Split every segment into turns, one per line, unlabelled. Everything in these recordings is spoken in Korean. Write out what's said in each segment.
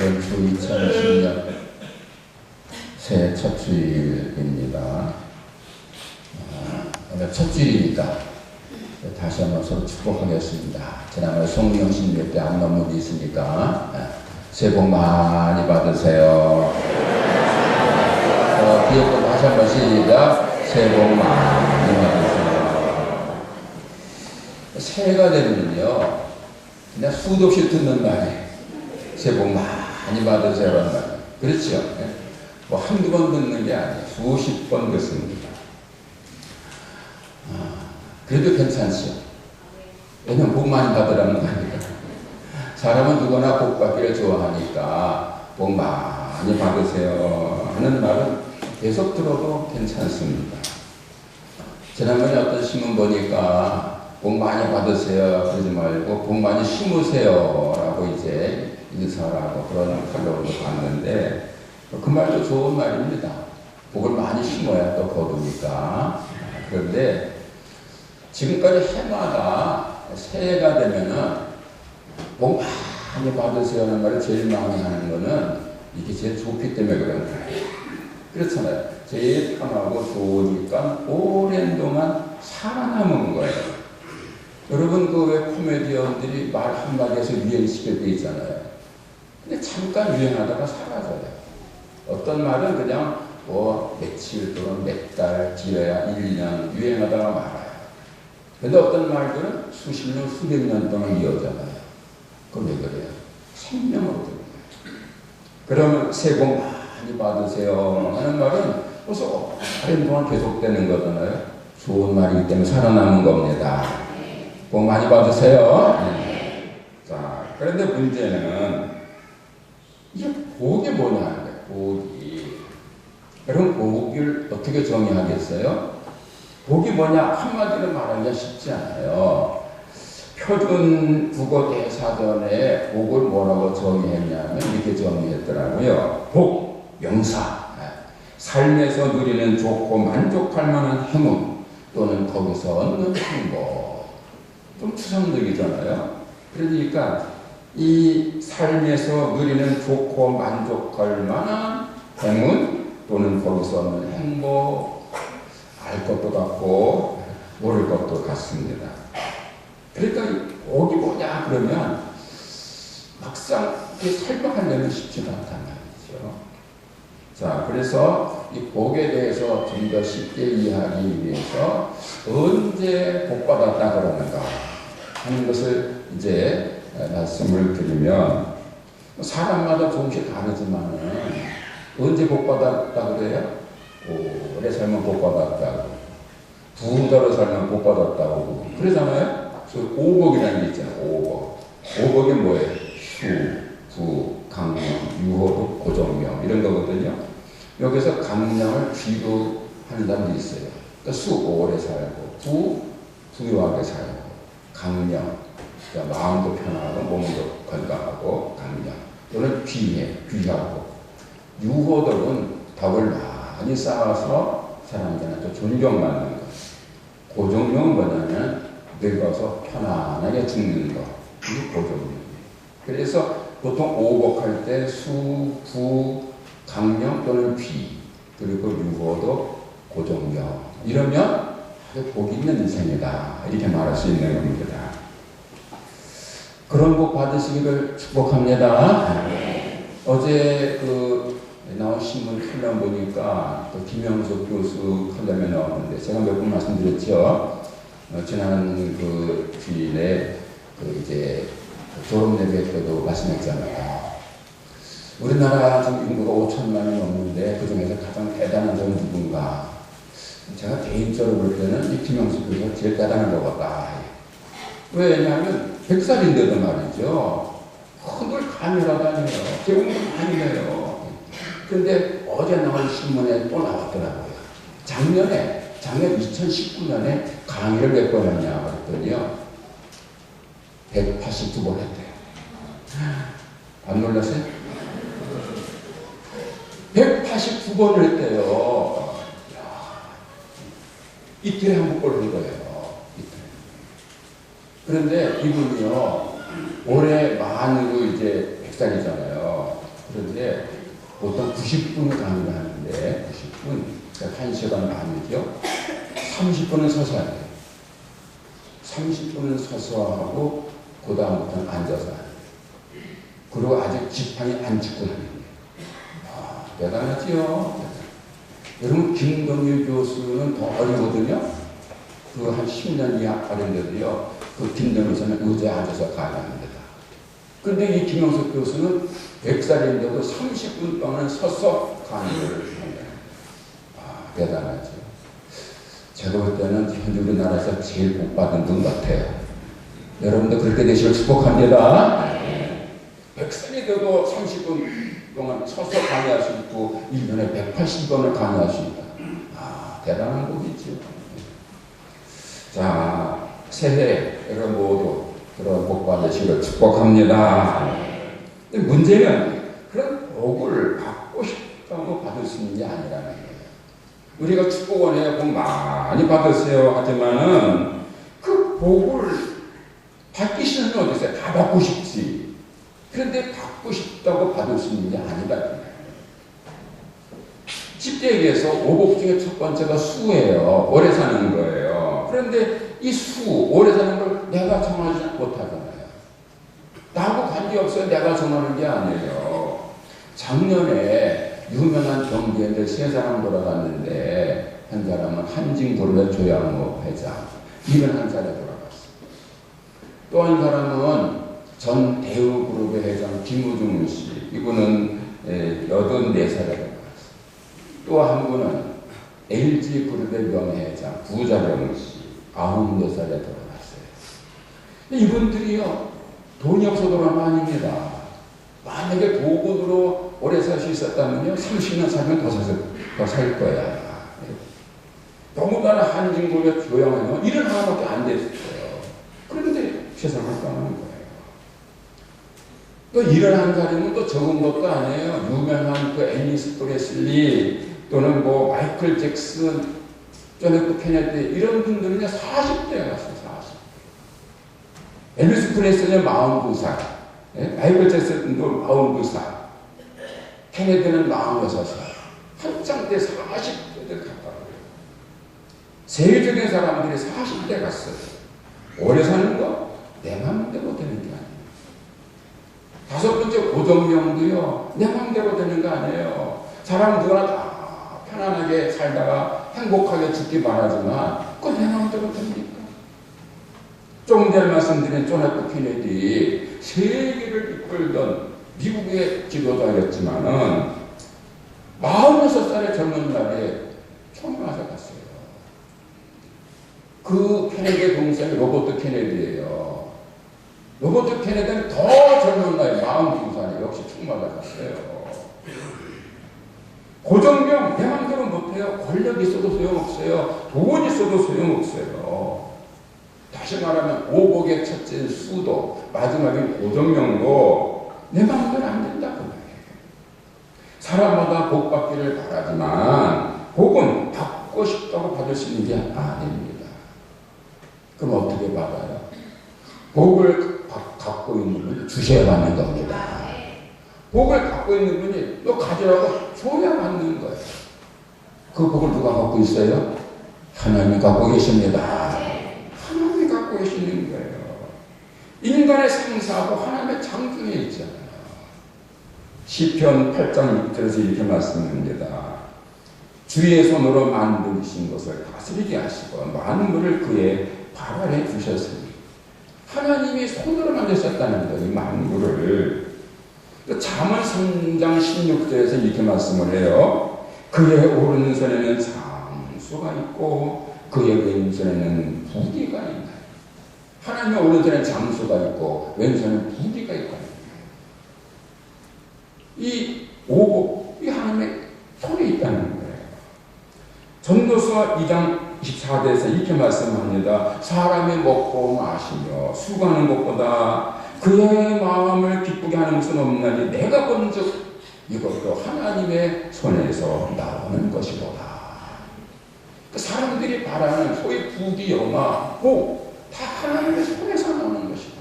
이번 주 2020년 새해 첫 주일입니다. 오늘 첫 주일이니까 다시 한번 서로 축복하겠습니다. 지난번에 송영신 예배 안론문이 있으니까 새해 복 많이 받으세요. 뒤에 또 다시 한번 시작. 새해 복 많이 받으세요. 새해가 되면요 그냥 수도 없이 듣는 말이에요. 새해 복 많이 받으세요라는 말. 그렇죠? 뭐 한두 번 듣는 게 아니에요. 수십 번 듣습니다. 그래도 괜찮죠. 왜냐면 복 많이 받으라는 거니까. 사람은 누구나 복 받기를 좋아하니까 복 많이 받으세요 하는 말은 계속 들어도 괜찮습니다. 지난번에 어떤 신문 보니까 복 많이 받으세요 그러지 말고 복 많이 심으세요 라고 이제 인사라고 그런 칼럼도 봤는데 그 말도 좋은 말입니다. 복을 많이 심어야 또 거두니까. 그런데 지금까지 해마다 새해가 되면은 복 많이 받으세요 하는 말을 제일 많이 하는 거는 이게 제일 좋기 때문에 그런 거예요. 그렇잖아요. 제일 편하고 좋으니까 오랜 동안 살아남은 거예요. 여러분 그 왜 코미디언들이 말 한마디에서 유행시킬 때 있잖아요. 근데 잠깐 유행하다가 사라져요. 어떤 말은 그냥 뭐 며칠 또는 몇 달, 길어야 1년 유행하다가 말아요. 근데 어떤 말들은 수십 년, 수백 년 동안 이어져가요. 그럼 왜 그래요? 생명으로 되는 거예요. 그러면 새해 복 많이 받으세요 하는 말은 벌써 오랜 동안 계속되는 거잖아요. 좋은 말이기 때문에 살아남은 겁니다. 복 많이 받으세요. 자, 그런데 문제는 이게 복이 뭐냐는 거예요. 복이. 그럼 복을 어떻게 정의하겠어요? 복이 뭐냐 한마디로 말하기가 쉽지 않아요. 표준 국어 대사전에 복을 뭐라고 정의했냐면 이렇게 정의했더라고요. 복, 명사. 삶에서 누리는 좋고 만족할 만한 행운 또는 거기서 얻는 행복. 좀 추상적이잖아요. 그러니까 이 삶에서 누리는 좋고 만족할 만한 행운 또는 거기서 얻는 행복. 알 것도 같고 모를 것도 같습니다. 그러니까 복이 뭐냐 그러면 막상 설명하려면 쉽지가 않단 말이죠. 자, 그래서 이 복에 대해서 좀 더 쉽게 이해하기 위해서 언제 복 받았다 그러는가 하는 것을 이제 말씀을 드리면 사람마다 조금씩 다르지만 언제 복 받았다 그래요? 오래 살면 복 받았다고, 부자로 살면 복 받았다고 그러잖아요. 오복이라는 게 있잖아요. 오복이 뭐예요? 수, 부, 강령, 유호도, 고정명 이런 거거든요. 여기서 강령을 귀로 하는 사람도 있어요. 그러니까 수, 오래 살고, 부, 부유하게 살고, 강령, 그러니까 마음도 편하고 몸도 건강하고 강령 또는 귀하고, 유호덕은 덕을 많이 쌓아서 사람들한테 존경받는 것. 고정명은 뭐냐면 늙어서 편안하게 죽는 것. 이게 고정명이에요. 그래서 보통 오복할 때 수, 부, 강령 또는 귀 그리고 유호도 고정명 이러면 아주 복이 있는 인생이다 이렇게 말할 수 있는 겁니다. 그런 복 받으시기를 축복합니다. 어제 나온 신문 칼럼 보니까 또 김영석 교수 칼럼에 나왔는데 제가 몇 번 말씀드렸죠. 지난 그 주일에 이제 졸업 예배 때도 말씀했잖아요. 우리나라 지금 인구가 5천만이 넘는데 그 중에서 가장 대단한 사람은 누군가? 제가 개인적으로 볼 때는 이 김영석 교수가 제일 대단한 것 같다. 왜냐하면 100살인데도 말이죠. 늘 가면하다니요. 제공도 많이 내요. 근데 어제 나온 신문에 또 나왔더라고요. 작년 2019년에 강의를 몇 번 했냐 그랬더니요. 182번 했대요. 안 놀랐어요? 189번을 했대요. 이틀에 한 번 꼴린 거예요. 그런데 이분이요. 올해 만으로 이제 100살이잖아요. 그런데 보통 90분을 강의를 하는데 90분, 1시간 반이죠. 30분은 서서 해요. 30분은 서서 하고 그 다음부터는 앉아서 해요. 그리고 아직 지팡이 안 짚고 하는 거예요. 아, 대단하지요. 여러분 김동일 교수는 더 어리거든요. 그 한 10년 이하 어린데도요. 그 김동일 교수는 의자에 앉아서 강의합니다. 그런데 이 김영석 교수는 100살인데도 30분 동안 서서 강의를 합니다. 아, 대단하죠. 제가 볼 때는 현재 우리나라에서 제일 복 받은 분 같아요. 여러분도 그렇게 되시길 축복합니다. 100살이 돼도 30분 동안 서서 강의할 수 있고 1년에 180번을 강의할 수 있다. 아, 대단한 분이죠. 자, 새해 여러분 모두 그런 복 받으시길 축복합니다. 근데 문제는 그런 복을 받고 싶다고 받을 수 있는 게 아니라는 거예요. 우리가 축복원에 복 많이 받으세요 하지만은 그 복을 받기 싫으면 어떠세요? 다 받고 싶지. 그런데 받고 싶다고 받을 수 있는 게 아니라는 거예요. 쉽게 얘기해서 오복 중에 첫 번째가 수예요. 오래 사는 거예요. 그런데 이 수, 오래 사는 걸 내가 정하지 못하잖아요. 나하고 관계없어요. 내가 정하는 게 아니에요. 작년에 유명한 경제인들 3사람 돌아갔는데 한 사람은 한진그룹의 조양호 회장, 71살에 돌아갔어요. 또 한 사람은 전 대우그룹의 회장 김우중 씨, 이분은 84살에 돌아갔어요. 또 한 분은 LG그룹의 명예회장 부자령 씨, 94살에 돌아갔어요. 이분들이요, 돈이 없어 돌아간 거 아닙니다. 만약에 도군으로 오래 살 수 있었다면요, 30년 살면 더 살 거야. 너무나 한진그룹의 조양호는 일은 하나밖에 안 됐어요. 그런데 세상을 떠나는 거예요. 또 일을 한 사람은 또 적은 것도 아니에요. 유명한 그 엘리스 프레슬리 또는 뭐 마이클 잭슨, 존 F 케네디 이런 분들은요 40대에 갔어요. 40대. 엘리스 프레슬리는 42살, 마이클 잭슨도 42살, 케네디는 46살. 한창 때 40대들 가까워요. 세계적인 사람들이 40대 갔어요. 오래 사는 거 내 마음대로 되는 게 아니에요. 5번째 고정명도요, 내 마음대로 되는 거 아니에요. 사람 누구나 다 편안하게 살다가 행복하게 죽기 바라지만 그건 내 마음대로 됩니까? 조금 전에 말씀드린 존 F 케네디, 세계를 이끌던 미국의 지도자였지만은 46살의 젊은 날에 총명하서 갔어요. 그 케네디의 동생이 로버트 케네디예요. 로버트 케네디는 더 젊은 나이 42살에 역시 총맞아 갔어요. 고정병 내 맘대로 못해요. 권력이 있어도 소용없어요. 돈이 있어도 소용없어요. 다시 말하면 오복의 첫째 수도 마지막엔 고정명도 내 맘대로 안 된다 그 말이에요. 사람마다 복 받기를 바라지만 복은 받고 싶다고 받을 수 있는 게 아닙니다. 그럼 어떻게 받아요? 복을 갖고 있는 분이 주셔야 받는 겁니다. 복을 갖고 있는 분이 너 가지라고 줘야 받는 거예요. 그 복을 누가 갖고 있어요? 하나님이 갖고 계십니다. 하나님이 갖고 계시는 거예요. 인간의 상사하고 하나님의 장중에 있잖아요. 시편 8장 6절에서 이렇게 말씀합니다. 주의 손으로 만드신 것을 다스리게 하시고 만물을 그의 발 아래 두셨으니 하나님이 손으로 만드셨다는 거예요. 이 만물을. 잠언 3장 16절에서 이렇게 말씀을 해요. 그의 오른손에는 장수가 있고 그의 왼손에는 부귀가 있다. 하나님의 오른손에는 장수가 있고 왼손에는 부귀가 있다. 이 오복, 이 하나님의 손에 있다는 거예요. 전도서 2장 24절에서 이렇게 말씀합니다. 사람이 먹고 마시며 수고하는 것보다 그의 마음을 기쁘게 하는 것은 없나니 내가 본즉 이것도 하나님의 손에서 나오는 것이로다. 사람들이 바라는 소위 부귀, 영화, 복 다 하나님의 손에서 나오는 것이다.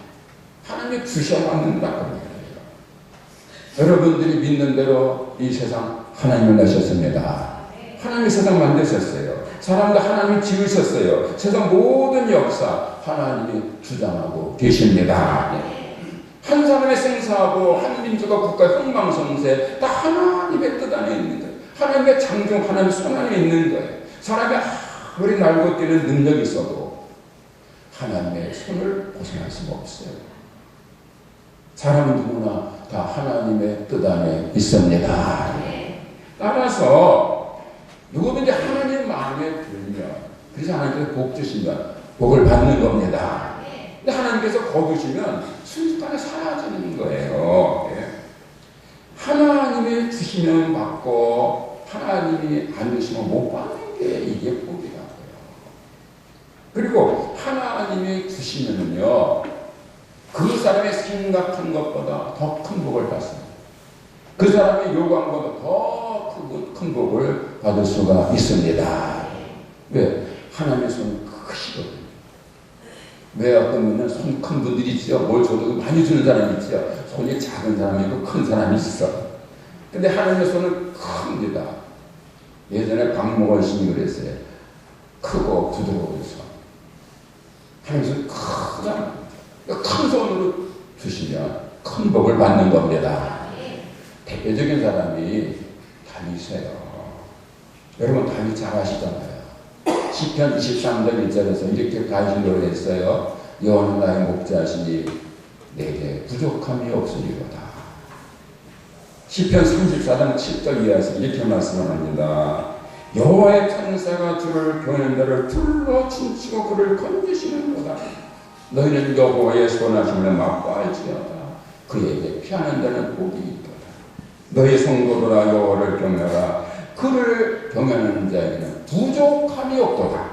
하나님이 주셔 받는다. 여러분들이 믿는 대로 이 세상 하나님을 내셨습니다. 하나님이 세상 만드셨어요. 사람도 하나님이 지으셨어요. 세상 모든 역사 하나님이 주장하고 계십니다. 한 사람의 생사하고 한 민족과 국가의 흥망성쇠 다 하나님의 뜻 안에 있는 거예요. 하나님의 창조, 하나님의 손 안에 있는 거예요. 사람이 아무리 날고 뛰는 능력이 있어도 하나님의 손을 벗어날 수가 없어요. 사람은 누구나 다 하나님의 뜻 안에 있습니다. 따라서 누구든지 하나님 마음에 들면, 그래서 하나님께서 복 주시면 복을 받는 겁니다. 근데 하나님께서 거두시면 순식간에 사라지는 거예요. 하나님이 주시면 받고 하나님이 안 주시면 못 받는 게 이게 복이라고요. 그리고 하나님이 주시면은요, 그 사람의 생각한 것보다 더 큰 복을 받습니다. 그 사람의 요구한 것보다 더 큰 복을 받을 수가 있습니다. 왜? 하나님의 손이 크시거든요. 왜 어떤 분은 손 큰 분들이 있죠. 뭘 줘도 많이 주는 사람이 있죠. 손이 작은 사람이 있고 큰 사람이 있어. 근데 하나님의 손은 큽니다. 예전에 박목원 스님이 그랬어요. 크고 부드러운 손. 하나님의 손이 크잖아요. 큰 손으로 주시면 큰 복을 받는 겁니다. 대표적인 사람이 다윗이에요. 여러분 다윗 잘 아시잖아요. 시편 23장 1절에서 이렇게 다윗이 노래했어요. 여호와는 나의 목자시니 내게 부족함이 없으리로다. 시편 34장 7절 이하에서 이렇게 말씀을 합니다. 여호와의 천사가 주를 경외하는 자를 둘러 춤추고 그를 건지시는도다. 너희는 여호와의 선하심을 맛보알지어다. 그에게 피하는 자는 복이 있도다. 너희 성도들아 여호와를 경외하라. 그를 경외하는 자에게는 부족함이 없도다.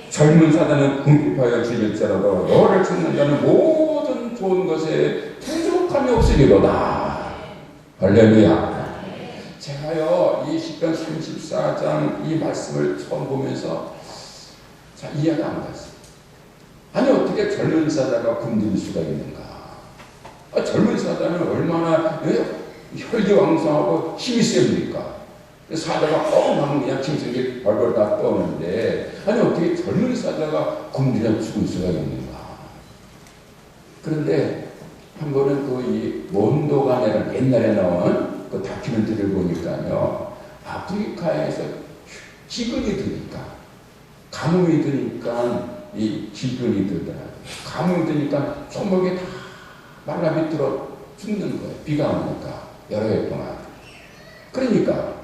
젊은 사자는 궁핍하여 죽일지라도 여호와를 찾는 자는 모든 좋은 것에 부족함이 없으리로다. 할렐루야. 제가요 이 시편 34장 이 말씀을 처음 보면서 자 이해가 안 갔어요. 아니 어떻게 젊은 사자가 굶길 수가 있는가? 젊은 사자는 얼마나 혈기왕성하고 힘이 셉니까? 사자가 뻥하면 그냥 짐승이 벌벌 다 떠오는데 아니 어떻게 젊은 사자가 굶주려 죽을 수가 있는가? 그런데 한 번은 그 이 몬도간이라는 옛날에 나온 그 다큐멘터리를 보니까요, 아프리카에서 기근이 드니까 가뭄이 드니까 이 기근이 들더라고요. 가뭄이 드니까 초목이 다 말라 비틀어 죽는 거예요. 비가 오니까 여러 해 동안. 그러니까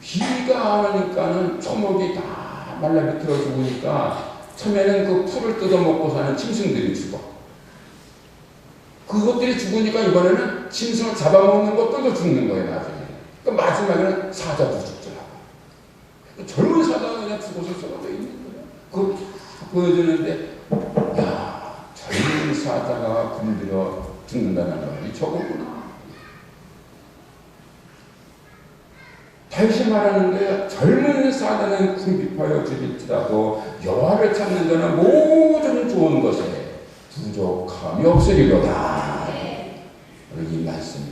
비가 안 오니까는 초목이 다 말라 비틀어 죽으니까 처음에는 그 풀을 뜯어먹고 사는 짐승들이 죽어. 그것들이 죽으니까 이번에는 짐승을 잡아먹는 것들도 죽는 거예요. 나중에. 그러니까 마지막에는 사자도 죽더라고. 젊은 사자가 그냥 죽어서 썩어져 있는 거예요. 그걸 보여주는데 야 젊은 사자가 굶주려 죽는다는 말이 저거구나. 다시 말하는데 젊은 사자는 궁핍하여 죽일지라도 여호와를 찾는 자는 모든 좋은 것에 부족함이 없으리로다. 이 말씀이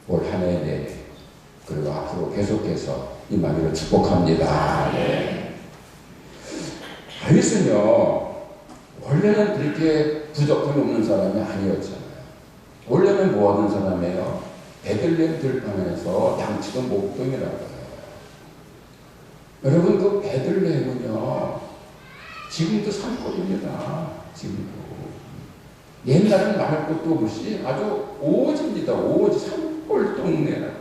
올 한 해 내내 그리고 앞으로 계속해서 이 마디로 축복합니다. 다윗은요 원래는 그렇게 부족함이 없는 사람이 아니었잖아요. 원래는 뭐 하는 사람이에요? 베들레헴 들판에서 양치던 목동이라고 해요. 여러분 그 베들레헴은요 지금도 산골입니다. 지금도. 옛날에는 말할 것도 없이 아주 오지입니다. 오지 산골 동네라고요.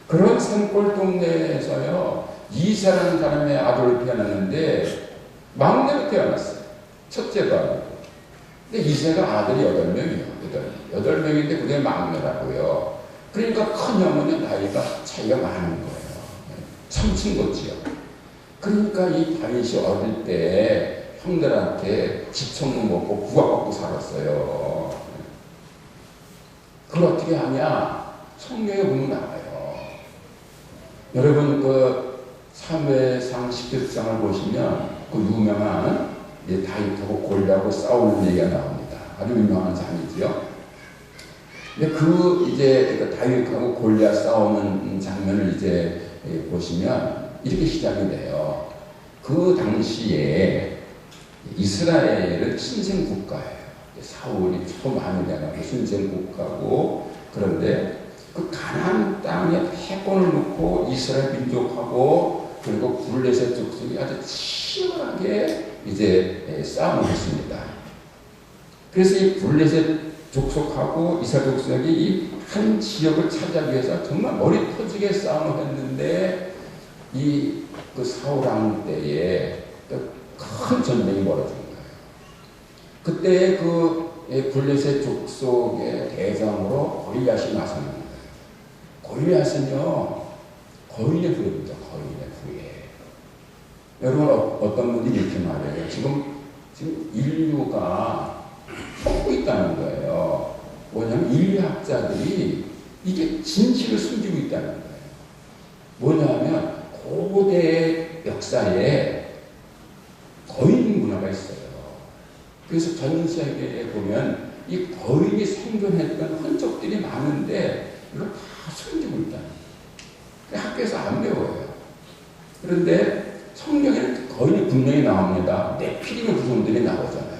그런 산골 동네에서요 이세라는 사람의 아들을 태어났는데 막내로 태어났어요. 첫째도 아니고. 근데 이세가 아들이 8명이에요. 8명인데 그게 막내라고요. 그러니까 큰 형은 나이가 차이가 많은 거예요. 삼친거지요. 그러니까 이 다윗이 어릴 때 형들한테 지청문 먹고 구박받고 살았어요. 그걸 어떻게 하냐? 성경에 보면 나와요. 여러분 그 사무엘상 10계명을 보시면 그 유명한 다윗하고 골리앗하고 싸우는 얘기가 나옵니다. 아주 유명한 장이지요. 근데 그 이제 그 다윗하고 골리앗 싸우는 장면을 이제 보시면 이렇게 시작이 돼요. 그 당시에 이스라엘은 신생 국가예요. 사울이 처음 왕이 돼가지고 신생 국가고, 그런데 그 가나안 땅에 패권을 놓고 이스라엘 민족하고 그리고 블레셋 족속이 아주 치열하게 이제 싸움을 했습니다. 그래서 이 블레셋 족속하고 이스라엘 족속이 이 한 지역을 차지하기 위해서 정말 머리 터지게 싸움을 했는데, 이 그 사울 왕 때에 큰 전쟁이 벌어진 거예요. 그때 그 블레셋 족속의 대장으로 골리앗이 나서는 거예요. 골리앗은요, 거인의 후예입니다. 거인의 후예. 여러분, 어떤 분이 이렇게 말해요. 지금 인류가 속고 있다는 거예요. 뭐냐면 인류학자들이 이게 진실을 숨기고 있다는 거예요. 뭐냐면 고대 역사에 거인 문화가 있어요. 그래서 전 세계에 보면 이 거인이 생존했던 흔적들이 많은데 이걸 다 숨기고 있다는 거예요. 학교에서 안 배워요. 그런데 성경에는 거인이 분명히 나옵니다. 네피림의 후손들이 나오잖아요.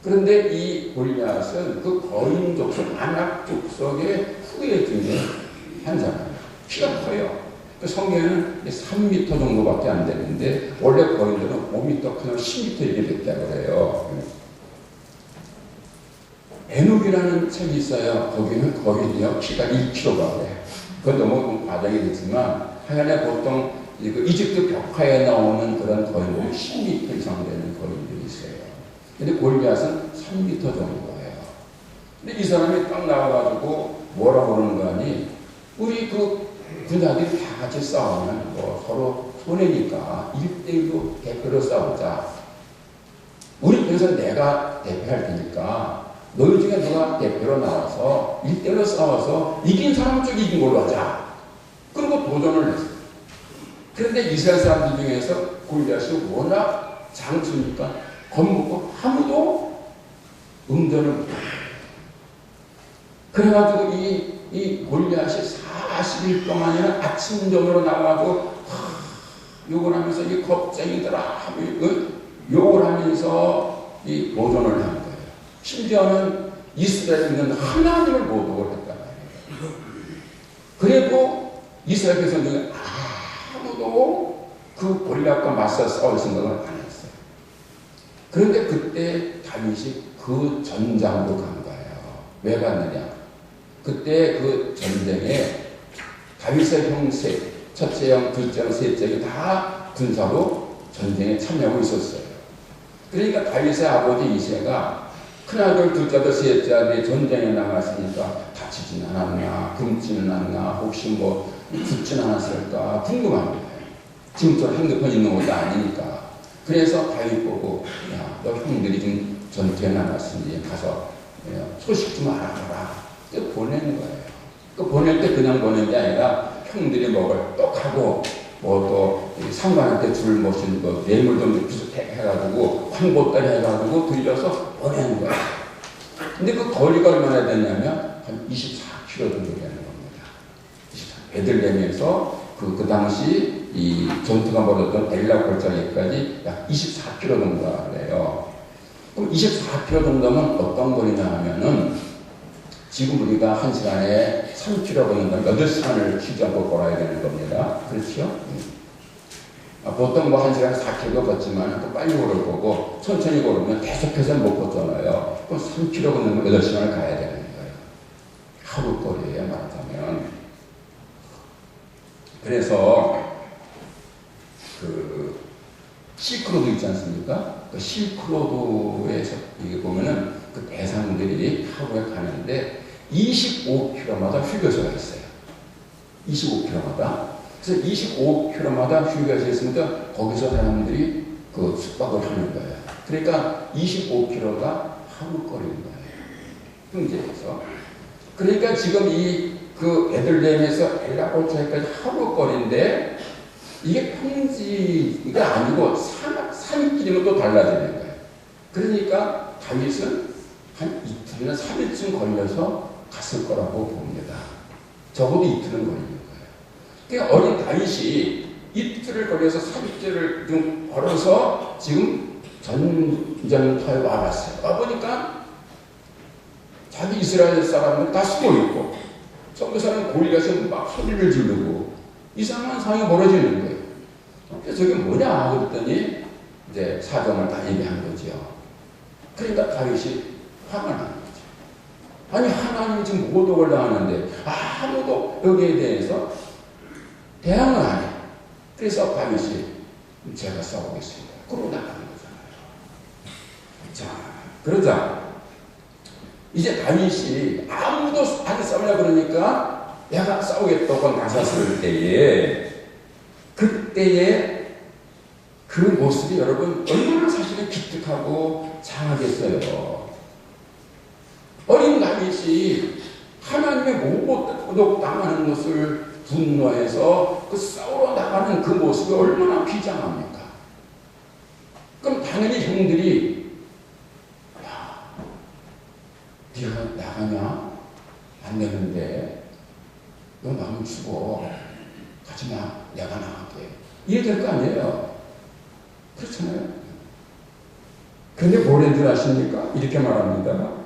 그런데 이 골리앗은 그 거인 족속, 아낙 족속의 후예 중에 한 사람이에요. 키가 커요. 그 성경에는 3m 정도밖에 안 되는데 원래 거인들은 5m 커서 10m 이렇게 됐다고 그래요. 에녹이라는 책이 있어요. 거기는 거인이요 키가 1kg가 돼요. 그건 너무 과장이 됐지만 하여간에 보통 이집트 벽화에 나오는 그런 거인들은 10m 이상 되는 거인들이 있어요. 근데 골리앗은 3m 정도예요. 근데 이 사람이 딱 나와가지고 뭐라고 그러는 거 아니? 우리 그 군사들이 다 같이 싸우면 뭐 서로 손해니까 1대1로 대표로 싸우자. 우리 편에서 내가 대표할 테니까 너희 중에 누가 대표로 나와서 1대1로 싸워서 이긴 사람 쪽이 이긴 걸로 하자. 그리고 도전을 했어요. 그런데 이스라엘 사람들 중에서 골리앗이 워낙 장수니까 겁먹고 아무도 응전을 못해요. 그래가지고 이 골리앗이 40일 동안이나 아침 저녁으로 나와가지고 욕을 하면서 이 겁쟁이들아 욕을 하면서 이 도전을 한 거예요. 심지어는 이스라엘에 있는 하나님을 모독을 했단 말이에요. 그리고 이스라엘 백성들은 아무도 그 골리앗과 맞서 싸울 생각을 안 했어요. 그런데 그때 다윗이 그 전장으로 간 거예요. 왜 갔느냐? 그때 그 전쟁에 다윗의 형 첫째 형, 둘째 형, 셋째 형이 다 군사로 전쟁에 참여하고 있었어요. 그러니까 다윗의 아버지 이새가 큰아들, 둘째아들, 셋째 아들이 전쟁에 나갔으니까 다치진 않았나, 굶지는 않나, 혹시 뭐 죽진 않았을까 궁금합니다. 지금처럼 핸드폰 있는 것도 아니니까. 그래서 다윗 보고, 야, 너 형들이 지금 전투에 나갔으니 가서 소식 좀 알아봐라. 보내는 거예요. 그 보낼 때 그냥 보낸 게 아니라 형들이 먹을 떡하고 뭐 또 상관한테 줄 모신 거 뇌물 좀 비슷해가지고 황보따리 해가지고 들려서 보내는 거예요. 근데 그 거리가 얼마나 됐냐면 한 24km 정도 되는 겁니다. 베들레헴에서 그 당시 이 전투가 벌어졌던 엘라 골짜기까지 약 24km 정도가 그래요. 그럼 24km 정도면 어떤 거리냐 하면은 지금 우리가 1시간에 3km 걷는다면 8시간을 쉬지 않고 걸어야 되는 겁니다. 그렇죠? 보통 뭐 1시간에 4km 걷지만 또 빨리 걸을 거고 천천히 걸으면 계속해서 못 걷잖아요. 그럼 3km 걷는 8시간을 가야 되는 거예요. 하루 거리에 말하자면. 그래서 그 실크로드 있지 않습니까? 그 실크로드에서 이게 보면은 그 대상들이 하루에 가는데 25km마다 휴게소가 있어요. 25km마다. 그래서 25km마다 휴게소가 있으니까 거기서 사람들이 그 숙박을 하는 거예요. 그러니까 25km가 하루 거리인 거예요. 평지에서. 그러니까 지금 그 베들레헴에서 엘라골짜기까지 하루 거리인데 이게 평지가 아니고 산길이면 또 달라지는 거예요. 그러니까 다윗은 한 이틀이나 3일쯤 걸려서 갔을 거라고 봅니다. 적어도 이틀은 걸리는 거예요. 그러니까 어린 다윗이 이틀을 걸려서 40제를 좀 걸어서 지금 전쟁터에 와봤어요. 와보니까 자기 이스라엘 사람들 다 숨어있고 선교사는 골리앗이 막 소리를 지르고 이상한 상황이 벌어지는 거예요. 그래서 저게 뭐냐 그랬더니 이제 사정을 다 얘기한 거죠. 그러니까 다윗이 화가 나는 거죠. 아니 하나님이 지금 모독을 당하는데 아무도 여기에 대해서 대항을 안 해. 그래서 다윗이 제가 싸우겠습니다. 그러고 나가는 거잖아요. 자, 그러자 이제 다윗이 아무도 안 싸우려 그러니까 내가 싸우겠다고 나섰을 때에 그때의 그 모습이 여러분 얼마나 사실은 기특하고 장하겠어요. 어린 다윗이 하나님의 모독 당하는 것을 분노해서 그 싸우러 나가는 그 모습이 얼마나 비장합니까? 그럼 당연히 형들이 야, 네가 나가냐? 안 되는데 너 나가면 죽어. 가지마. 내가 나갈게. 이래 될 거 아니에요. 그렇잖아요. 그런데 뭐라는 줄 아십니까? 이렇게 말합니다.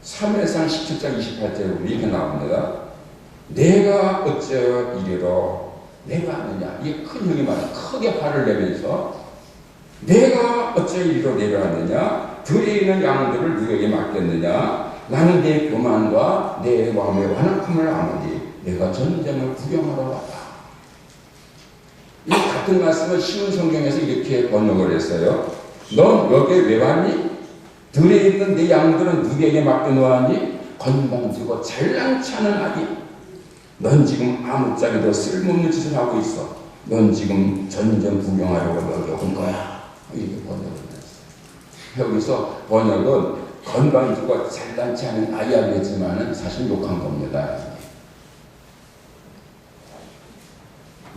사무엘상 17장 28절에 이렇게 나옵니다. 내가 어찌하여 이르러 내가 하느냐. 이게 큰 형이 말해 크게 화를 내면서 내가 어찌하여 이르러 내가 하느냐. 들에 있는 양들을 누구에게 맡겼느냐. 나는 내 교만과 내 마음의 완악함을 아노니 내가 전쟁을 구경하러 왔다. 이 같은 말씀을 쉬운 성경에서 이렇게 번역을 했어요. 넌 여기에 왜 왔니? 들에 있는 내 양들은 누구에게 맡겨놓았니? 건방지고 잘난치 않은 아기. 넌 지금 아무짝에도 쓸모없는 짓을 하고 있어. 넌 지금 전쟁 구경하려고 여기 온 거야. 이렇게 번역을 했어요. 여기서 번역은 건방지고 잘난치 않은 아이라고 했지만 사실 욕한 겁니다.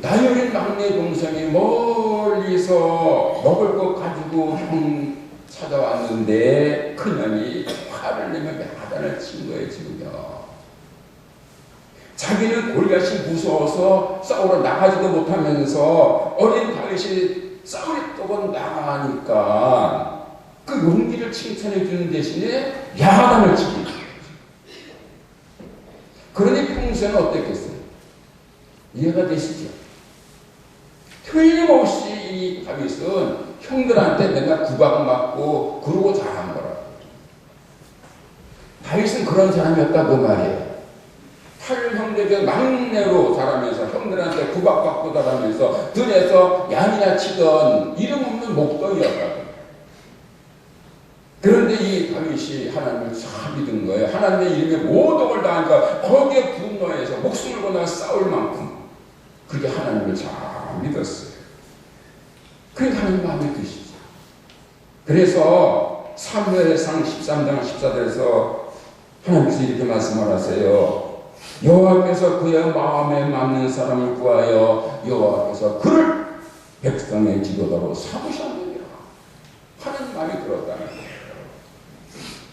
나이 어린 막내 동생이 멀리서 먹을 것 가지고 형 찾아왔는데 큰형이 화를 내며 야단을 친 거예요. 지금요. 자기는 골리앗이 무서워서 싸우러 나가지도 못하면서 어린 다윗이 싸우겠다고 나가니까 그 용기를 칭찬해 주는 대신에 야단을 치기. 그러니 평소에는 어땠겠어요? 이해가 되시죠? 틀림없이 이 다윗은 형들한테 맨날 구박받고 그러고 자란 거라고. 다윗은 그런 사람이었다 그 말이에요. 8형제 중 막내로 자라면서 형들한테 구박받고 자라면서 들에서 양이나 치던 이름 없는 목동이었다고. 그런데 이 다윗이 하나님을 잘 믿은 거예요. 하나님의 이름에 모독을 당하니까 거기에 분노해서 목숨을 걸고 싸울 만큼 그렇게 하나님을 잘 믿었어요. 그러니까 하나님 마음에 드시죠. 그래서 사무엘상 13장 14절에서 하나님께서 이렇게 말씀을 하세요. 여호와께서 그의 마음에 맞는 사람을 구하여 여호와께서 그를 백성의 지도자로 삼으셨느니라. 하나님 마음에 들었다는 거예요.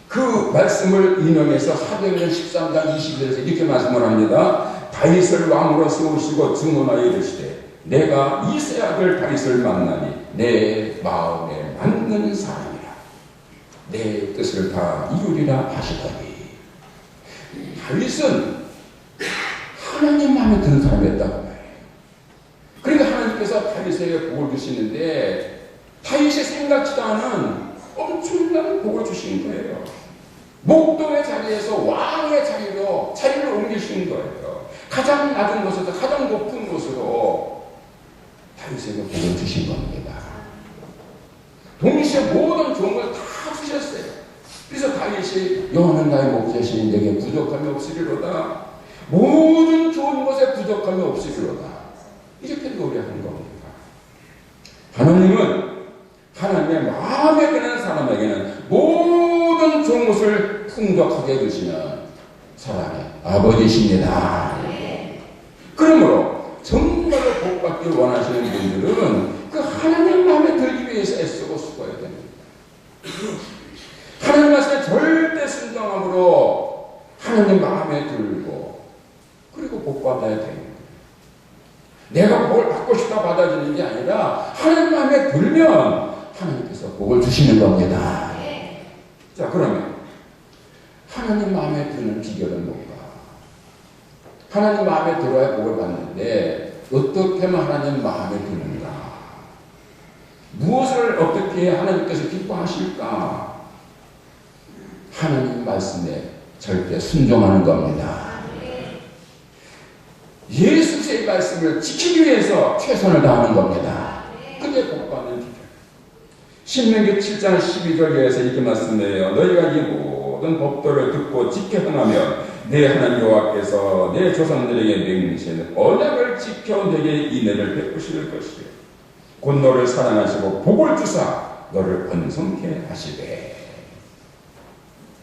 그 말씀을 인용해서 사도행전 13장 20절에서 이렇게 말씀을 합니다. 다윗을 왕으로 세우시고 증언하여 이르시되 내가 이세 아들 다윗을 만나니 내 마음에 맞는 사람이라. 내 뜻을 다 이루리라 하시더니. 다윗은 하나님 마음에 드는 사람이었다고 말해요. 그러니까 하나님께서 다윗에게 복을 주시는데 다윗이 생각지도 않은 엄청난 복을 주신 거예요. 목동의 자리에서 왕의 자리를 옮기신 거예요. 가장 낮은 곳에서 가장 높은 곳으로 다윗에게 복을 주신 겁니다. 동시에 모든 좋은 걸 다 주셨어요. 그래서 다윗이 여호와는 나의 목자시니 내게 부족함이 없으리로다. 모든 좋은 것에 부족함이 없으리로다. 이렇게 노래하는 겁니다. 하나님은 하나님의 마음에 드는 사람에게는 모든 좋은 것을 풍족하게 해주시는 사랑의 아버지십니다. 그러므로 정말로 복받기를 원하시는 분들은 그 하나님 마음에 들기 위해서 애쓰고 수고해야 됩니다. 하나님 말씀에 절대 순종함으로 하나님 마음에 들고 그리고 복 받아야 되는 거예요. 내가 뭘 받고 싶다 받아주는 게 아니라 하나님 마음에 들면 하나님께서 복을 주시는 겁니다. 자, 그러면 하나님 마음에 드는 비결은 뭔가? 하나님 마음에 들어야 복을 받는데 어떻게 하면 하나님 마음에 드는가? 무엇을 어떻게 해야 하나님께서 기뻐하실까? 하나님 말씀에 절대 순종하는 겁니다. 예수의 말씀을 지키기 위해서 최선을 다하는 겁니다. 그게 복 받는 비결. 신명기 7장 12절에서 이렇게 말씀해요. 너희가 이 모든 법도를 듣고 지켜 행하면 내 하나님 여호와께서 내 조상들에게 맹세한 언약을 지켜 내게 인애를 베푸실 것이요 곧 너를 사랑하시고 복을 주사 너를 번성케 하시되.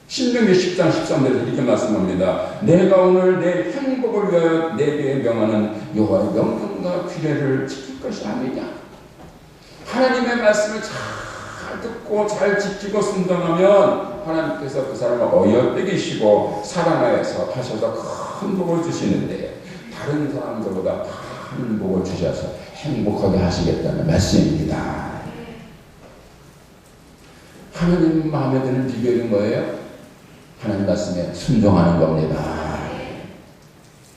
신명기 10장 13절에서 이렇게 말씀합니다. 내가 오늘 내 행복을 위하여 내게 명하는 여호와의 명령과 규례를 지킬 것이 아니냐. 하나님의 말씀을 잘 듣고 잘 지키고 순종하면 하나님께서 그 사람을 어여빼기시고 사랑하여서 하셔서 큰 복을 주시는데 다른 사람들보다 큰 복을 주셔서 행복하게 하시겠다는 말씀입니다. 하나님 마음에 드는 비결이 뭐예요? 하나님 말씀에 순종하는 겁니다.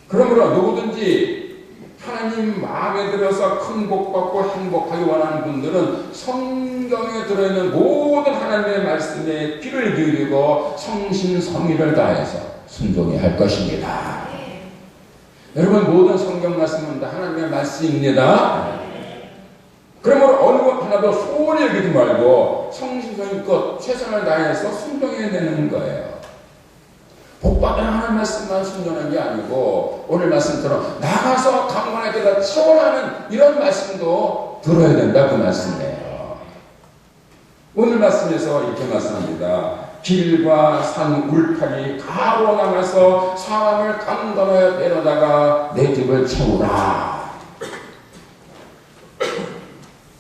그러므로 누구든지 하나님 마음에 들어서 큰 복 받고 행복하기 원하는 분들은 성경에 들어있는 모든 하나님의 말씀에 귀를 기울이고 성심성의를 다해서 순종해야 할 것입니다. 여러분, 모든 성경 말씀은 다 하나님의 말씀입니다. 그러므로 어느 것 하나도 소홀히 여기지 말고 성심성의껏 최선을 다해서 순종해야 되는 거예요. 복받은 하나님 말씀만 순종하는 게 아니고 오늘 말씀처럼 나가서 강건하게다 체험하는 이런 말씀도 들어야 된다, 그 말씀이에요. 오늘 말씀에서 이렇게 말씀합니다. 길과 산 울타리 가로 나가서 사람을 강건하여 데려다가 내 집을 채우라.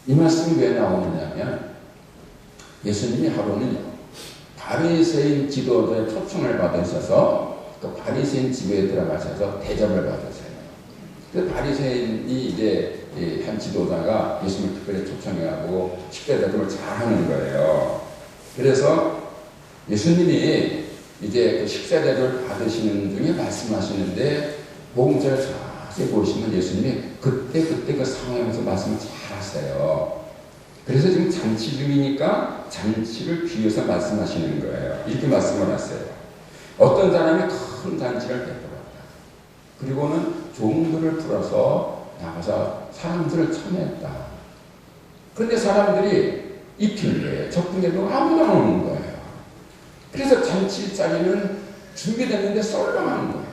이 말씀이 왜 나오느냐면 예수님이 하루는요 바리새인 지도자의 초청을 받으셔서 그 바리새인 집에 들어가셔서 대접을 받으세요. 그 바리새인이 이제 한 지도자가 예수님을 특별히 초청해가고 식대 대접을 잘 하는 거예요. 그래서 예수님이 이제 그 식사 대접을 받으시는 중에 말씀하시는데 복음서를 자세히 보시면 예수님이 그때 그 상황에서 말씀을 잘 하세요. 그래서 지금 잔치 중이니까 잔치를 비유해서 말씀하시는 거예요. 이렇게 말씀을 하세요. 어떤 사람이 큰 잔치를 베풀었다. 그리고는 종들을 풀어서 나가서 사람들을 참여했다. 그런데 사람들이 입힌 적군에도 아무도 안 오는 거예요. 그래서 잔치 자리는 준비됐는데 썰렁하는 거예요.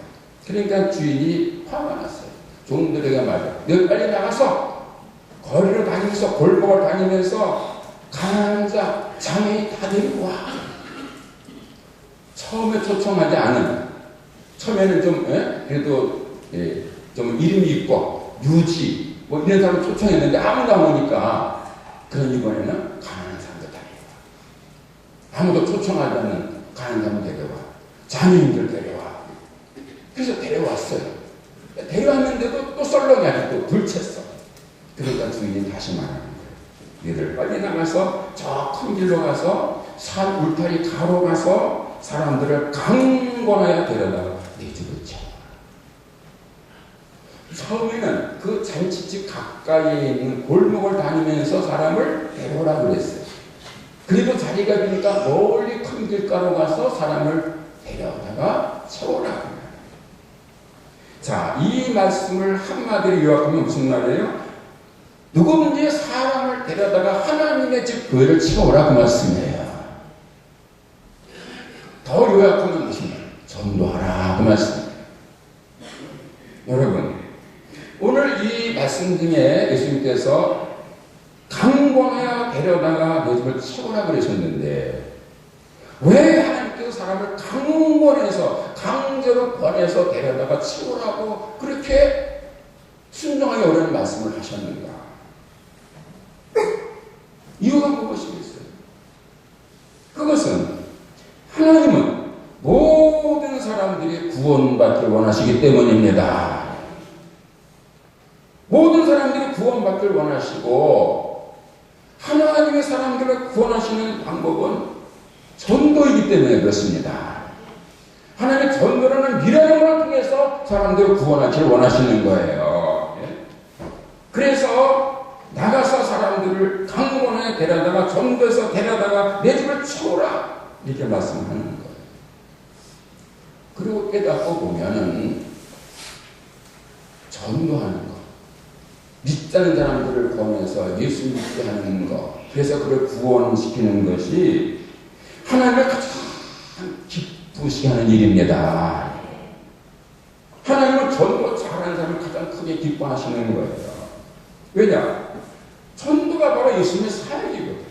그러니까 주인이 화가 났어요. 종들에게 말해요. 너 빨리 나가서 거리를 다니면서 골목을 다니면서 가난한 자, 장애인 다 데리고 와. 처음에 초청하지 않은, 처음에는 좀 그래도 좀 이름이 있고 유지 뭐 이런 사람 초청했는데 아무도 안 오니까 그런 이번에는 가난한 사람들 데려와. 아무도 초청하지 않는 가난한 사람 데려와. 장애인들 데려와. 그래서 데려왔어요. 데려왔는데도 또 썰렁이 아직도 들쳤어. 그러니까 주인이 다시 말하는 거예요. 너희들 빨리 나가서 저 큰 길로 가서 산 울타리 가로 가서 사람들을 강권하여 데려다가 네 집을 채워. 처음에는 그 잔치집 가까이에 있는 골목을 다니면서 사람을 데려오라 그랬어요. 그래도 자리가 비니까 멀리 큰 길가로 가서 사람을 데려다가 채우라. 자, 이 말씀을 한마디로 요약하면 무슨 말이에요? 누구든지 사람을 데려다가 하나님의 집 교회를 채우라, 그 말씀이에요. 더 요약하면 무슨 말? 전도하라, 그 말씀이에요. 여러분, 오늘 이 말씀 중에 예수님께서 강권하여 데려다가 내 집을 채우라 그러셨는데 왜 하나님께서 사람을 강권해서 강제로 권해서 데려다가 채우라고 그렇게 순종하기 어려운 말씀을 하셨는가? 이유가 무엇이겠어요? 그것은 하나님은 모든 사람들이 사람들이 구원받길 원하시기 때문입니다. 모든 사람들이 구원받길 원하시고 하나님의 사람들을 구원하시는 방법은 전도이기 때문에 그렇습니다. 하나님의 전도라는 미련을 통해서 사람들을 구원하길 원하시는 거예요. 그래서 나가서 사람들을 강권에 데려다가 전도해서 데려다가 내 집을 쳐오라 이렇게 말씀하는 거예요. 그리고 깨닫고 보면은 전도하는 것, 믿자는 사람들을 권해서 예수 믿게 하는 것, 그래서 그를 구원시키는 것이 하나님을 가장 기쁘시게 하는 일입니다. 하나님은 전도 잘하는 사람을 가장 크게 기뻐하시는 거예요. 왜냐? 전도가 바로 예수님의 사역이거든요.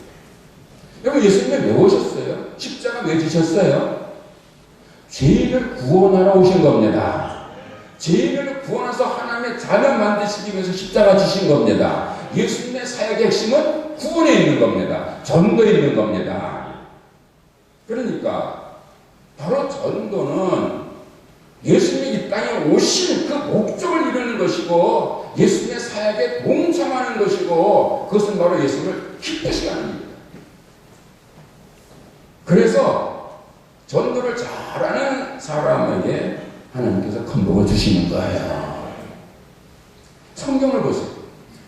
여러분, 예수님이 왜 오셨어요? 십자가 왜 지셨어요? 죄인을 구원하러 오신 겁니다. 죄인을 구원해서 하나님의 자녀 만드시기 위해서 십자가 지신 겁니다. 예수님의 사역의 핵심은 구원에 있는 겁니다. 전도에 있는 겁니다. 그러니까 바로 전도는 예수님이 이 땅에 오신 그 목적을 이루는 것이고 예수님의 사역에 동참하는 것이고 그것은 바로 예수님을 기쁘시게 하는 일입니다. 그래서 전도를 잘하는 사람에게 하나님께서 큰 복을 주시는 거예요. 성경을 보세요.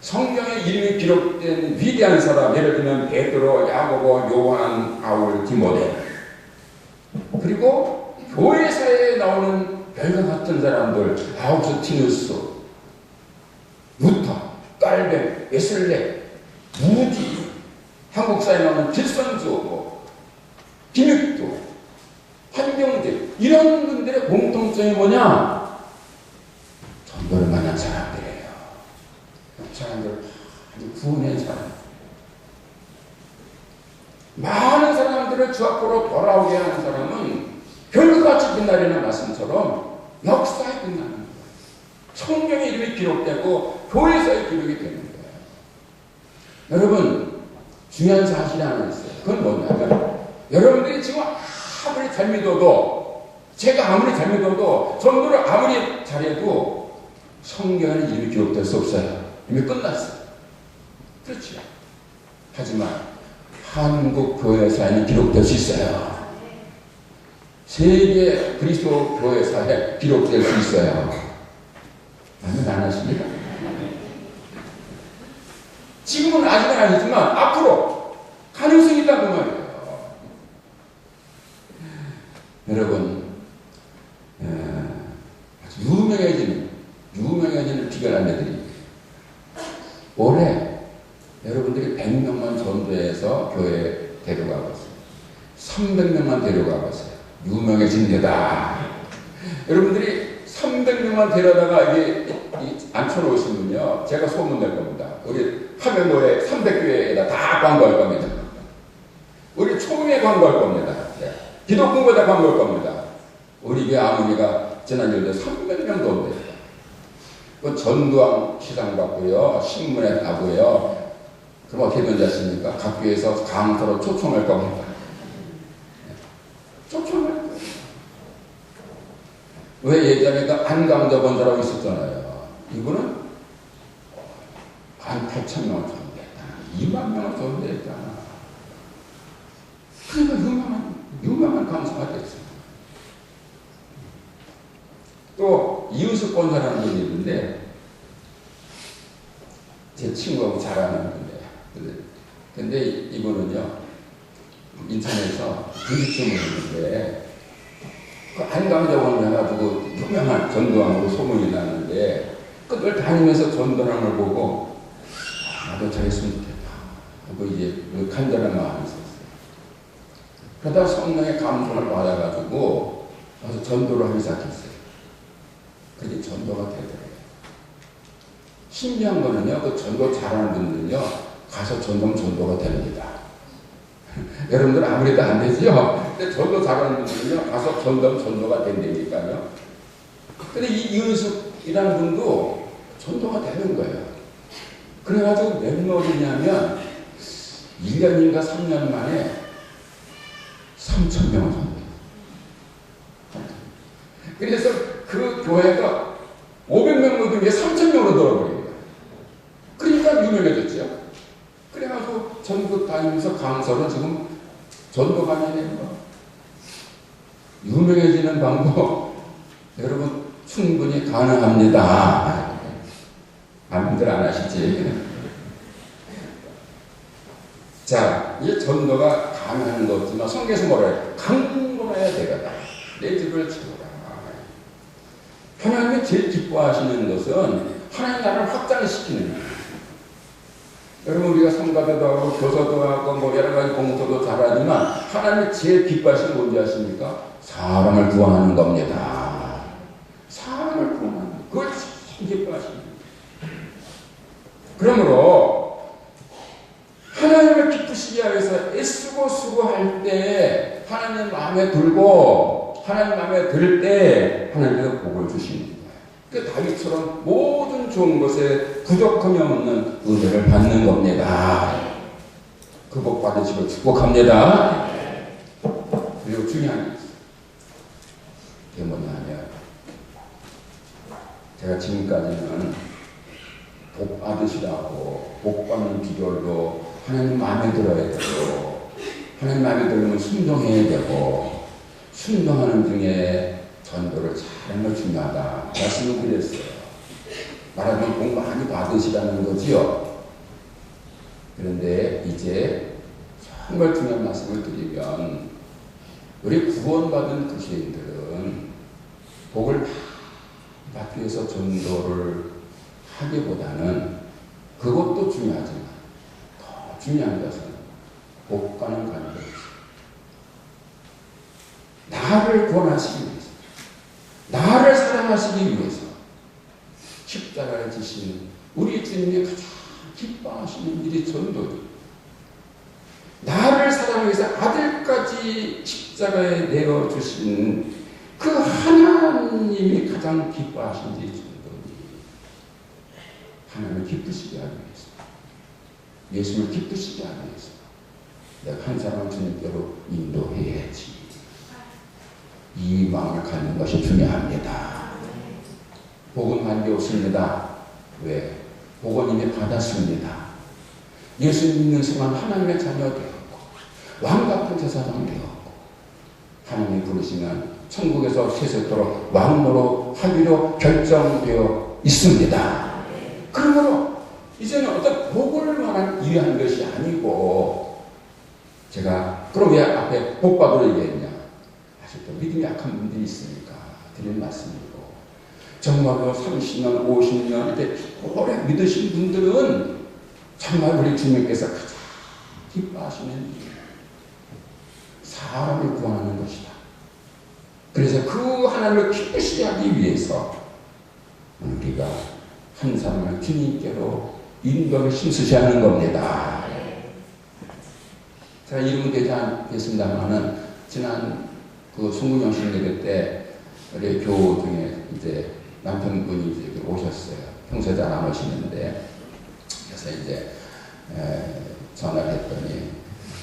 성경에 이름이 기록된 위대한 사람, 예를 들면 베드로, 야고보, 요한, 바울, 디모데, 그리고 교회사에 나오는 별과 같은 사람들, 아우구스티누스, 루터, 깔뱅, 웨슬레, 무디, 한국사에 나오는 길선주, 김익도, 한경대, 이런 분들의 공통점이 뭐냐? 전도를 만난 사람들이에요. 사람들 아주 구원한 사람. 많은 사람들을 주 앞으로 돌아오게 하는 사람은 별같이 빛나리는 말씀처럼 역사에 빛나는 거예요. 성경의 이름이 기록되고 교회사에 기록이 되는 거예요. 여러분, 중요한 사실이 하나 있어요. 그건 뭐냐면 여러분들이 지금 아무리 잘 믿어도, 제가 아무리 잘 믿어도, 전도를 아무리 잘해도 성경에는 이름이 기록될 수 없어요. 이미 끝났어요. 그렇죠. 하지만 한국 교회사에는 기록될 수 있어요. 세계 그리스도 교회사에 기록될 수 있어요. 아멘, 안 하십니까? 지금은 아직은 아니지만 앞으로 가능성이 있다고 말이에요. 여러분, 아주 유명해지는 비결 알려드립니다. 올해 여러분들이 100명만 전도해서 교회에 데려가고 있어요. 300명만 데려가고 있어요. 유명해집니다. 여러분들이 300명만 데려다가 이게 앉혀놓으시면요, 제가 소문낼 겁니다. 우리 하면노에 300교회에다 다 광고할 겁니다. 우리 초기에 광고할 겁니다. 기독공부에다 광고할 겁니다. 우리 교회 아무리가 지난주에 300명도 온대요. 그 전도왕 시상 받고요, 신문에 나고요. 그럼 어떻게 된지 아십니까? 각 교회에서 강사로 초청할 겁니다. 초청할 거예요. 왜 예전에 그 안강자 권사라고 있었잖아요. 이분은 18,000명을 전도했잖아. 2만 명을 전도했잖아. 그러니까 유명한 강사가 됐어요. 또 이우석 권사라는 분이 있는데 제 친구하고 잘 아는 분이에요. 근데 이분은요, 인천에서 부직점을 했는데 그 한강자원을 해가지고 유명한 전도왕으로 소문이 나는데 그걸 다니면서 전도하는 걸 보고 나도 저랬으면 좋겠다 하고 이제 간절한 마음이 있었어요. 그러다 성령의 감동을 받아가지고 가서 전도를 하기 시작했어요. 그게 전도가 되더라고요. 신기한 거는요, 그 전도 잘하는 분들은요, 가서 전도가 됩니다. 여러분들 아무래도 안 되죠? 근데 전도 잘하는 분들은요, 가서 전도가 된다니까요. 근데 이 이은숙이라는 분도 전도가 되는 거예요. 그래가지고 몇 명이냐면 1년인가 3년 만에 3,000명을 전도해요. 그래서 그 교회가 500명 모든 게 3,000명으로 돌아버린 거예요. 그러니까 유명해졌죠. 그래가지고 전국 다니면서 강서로 지금 전도관이 된 거. 유명해지는 방법 여러분 충분히 가능합니다. 남들 안 하시지. 자, 이 전도가 가능한 거 없지만 성경에서 뭐라 해요? 강론해야 되겠다. 내 집을 채우라. 하나님이 제일 기뻐하시는 것은 하나님 나라를 확장시키는 거예요. 여러분 우리가 성가대도 하고 교사도 하고 뭐 여러 가지 공부도 잘하지만 하나님이 제일 기뻐하시는 건 뭔지 아십니까? 사람을 구원하는 겁니다. 사람을 구원하는 것. 그걸 제일 기뻐하시는 거예요. 그러므로 하나님을 기쁘시게 하기 위해서 애쓰고 수고할 때 하나님 마음에 들고 하나님 마음에 들 때 하나님께서 복을 주시는 거예요. 그 다윗처럼 모든 좋은 것에 부족함이 없는 은혜를 받는 겁니다. 그 복 받으시고 축복합니다. 그리고 중요한 게 있어요. 그게 뭐냐 하면 제가 지금까지는 복 받으시라고 복 받는 비결로 하나님 마음에 들어야 되고 하나님 마음에 들으면 순종해야 되고 순종하는 중에 전도를 잘하는 거 중요하다 말씀을 드렸어요. 말하면 복 많이 받으시라는 거지요. 그런데 이제 정말 중요한 말씀을 드리면 우리 구원받은 그리스도인들은 복을 받기 위해서 전도를 하기보다는 그것도 중요하지만 더 중요한 것은 복과는 관계없이 나를 구원하시기 위해서 나를 사랑하시기 위해서 십자가를 지신 우리 주님이 가장 기뻐하시는 일이 전도입니다. 나를 사랑하기 위해서 아들까지 십자가에 내어주신 그 하나님이 가장 기뻐하신 일이 전도입니다. 하나님을 기쁘시게 하기 위해서 예수를 기쁘시게 하기 위해서 내가 한 사람을 주님께로 인도해야지. 이 마음을 갖는 것이 중요합니다. 복은 관계없습니다. 왜? 복은 이미 받았습니다. 예수 믿는 순간 하나님의 자녀 되었고 왕같은 제사장 되었고 하나님이 부르시면 천국에서 세세토록 왕노로 하기로 결정되어 있습니다. 그러므로 이제는 어떤 복을 위한 것이 아니고 제가 그럼 왜 앞에 복 받으러 얘기했냐? 아직도 믿음이 약한 분들이 있으니까 드리는 말씀이고 정말로 30년, 50년 이렇게 오래 믿으신 분들은 정말 우리 주님께서 가장 기뻐하시는 일 사람을 구원하는 것이다. 그래서 그 하나님을 기쁘시게 하기 위해서 우리가 한 사람을 주님께로 인도를 힘쓰셔야 하는 겁니다. 제가 이름은 되지 않겠습니다만은 지난 그 송문영 예배 때 우리 교우 중에 이제 남편분이 이제 오셨어요. 평소에 잘 안 오시는데 그래서 이제 전화를 했더니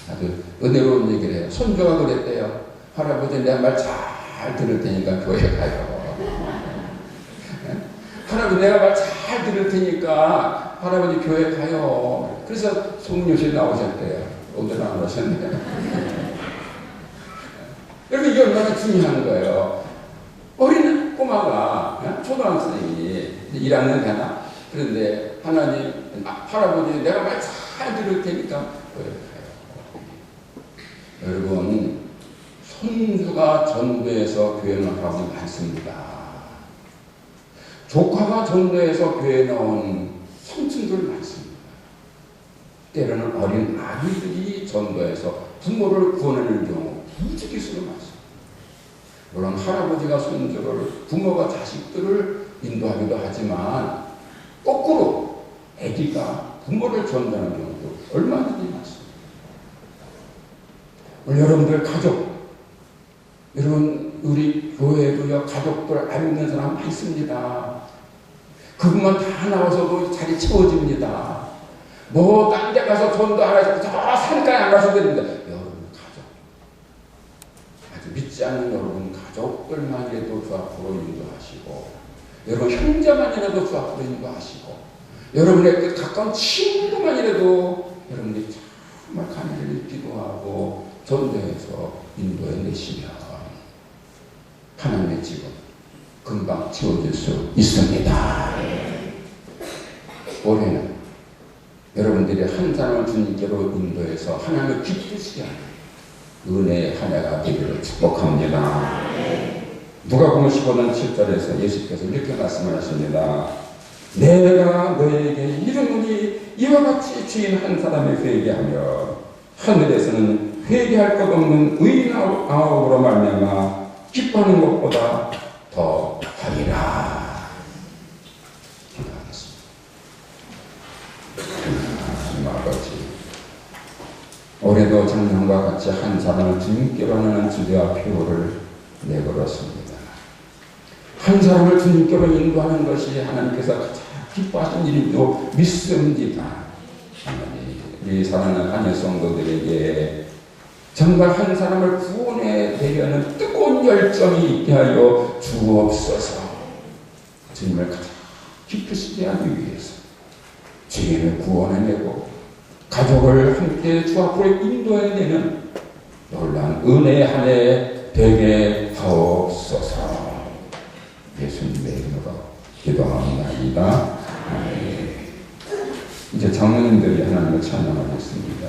아주 은혜로운 얘기를 해요. 손주가 그랬대요. 할아버지 내 말 잘 들을 테니까 교회 가요. 할아버지 내가 말 잘 들을 테니까 할아버지 교회 가요. 그래서 송문영 나오셨대요. 오늘 안 오셨네. 여러분 이게 얼마나 중요한 거예요. 어린 꼬마가 초등학생이 1학년 되나? 그런데 하나님 할아버지 내가 말 잘 들을 테니까 교회 가요. 여러분 손주가 전도해서 교회 나온 사람이 많습니다. 조카가 전도해서 교회에 나온 삼촌들 많습니다. 때로는 어린 아기들이 전도해서 부모를 구원하는 경우 무지개수로 많습니다. 물론 할아버지가 손주를 부모가 자식들을 인도하기도 하지만 거꾸로 아기가 부모를 전도하는 경우도 얼마든지 많습니다. 오늘 여러분들 가족 여러분 우리 교회도요 가족들 안 있는 사람 많습니다. 그분만 다 나와서도 자리 채워집니다. 뭐 딴 데 가서 전도 안 하셔도 저 산가에 안 가셔도 됩니다. 여러분 가족 아주 믿지 않는 여러분 가족 가족들만이라도 주 앞으로 인도하시고, 여러분 형제만이라도 주 앞으로 인도하시고, 여러분의 그 가까운 친구만이라도 여러분이 정말 간절히 기도하고 전도해서 인도해 내시면 하나님의 집은 금방 채워질 수 있습니다. 올해는 여러분들이 한 사람을 주님께로 인도해서 하나님을 기쁘시게 하는 은혜의 한 해가 되기를 축복합니다. 누가복음 15장 7절에서 예수께서 이렇게 말씀하십니다. 내가 너에게 이르노니 이와 같이 주인 한 사람이 회개하며 하늘에서는 회개할 것 없는 의인 아홉으로 말미암아 기뻐하는 것보다 더 하리라. 기도하겠습니다. 하나님 아버지, 올해도 작년과 같이 한 사람을 주님께로 하는 주제와 표를 내걸었습니다. 한 사람을 주님께로 인도하는 것이 하나님께서 가장 기뻐하신 일이도 믿습니다. 하나님, 우리 사랑하는 한해 성도들에게 정말 한 사람을 구원해 내려는 뜨거운 열정이 있게 하여 주옵소서. 주님을 가장 기쁘시게 하기 위해서 주님을 구원해내고 가족을 함께 주 앞으로 인도해내는 놀라운 은혜의 한 해 되게 하옵소서. 예수님의 이름으로 기도합니다. 이제 장로님들이 하나님을 찬양하겠습니다.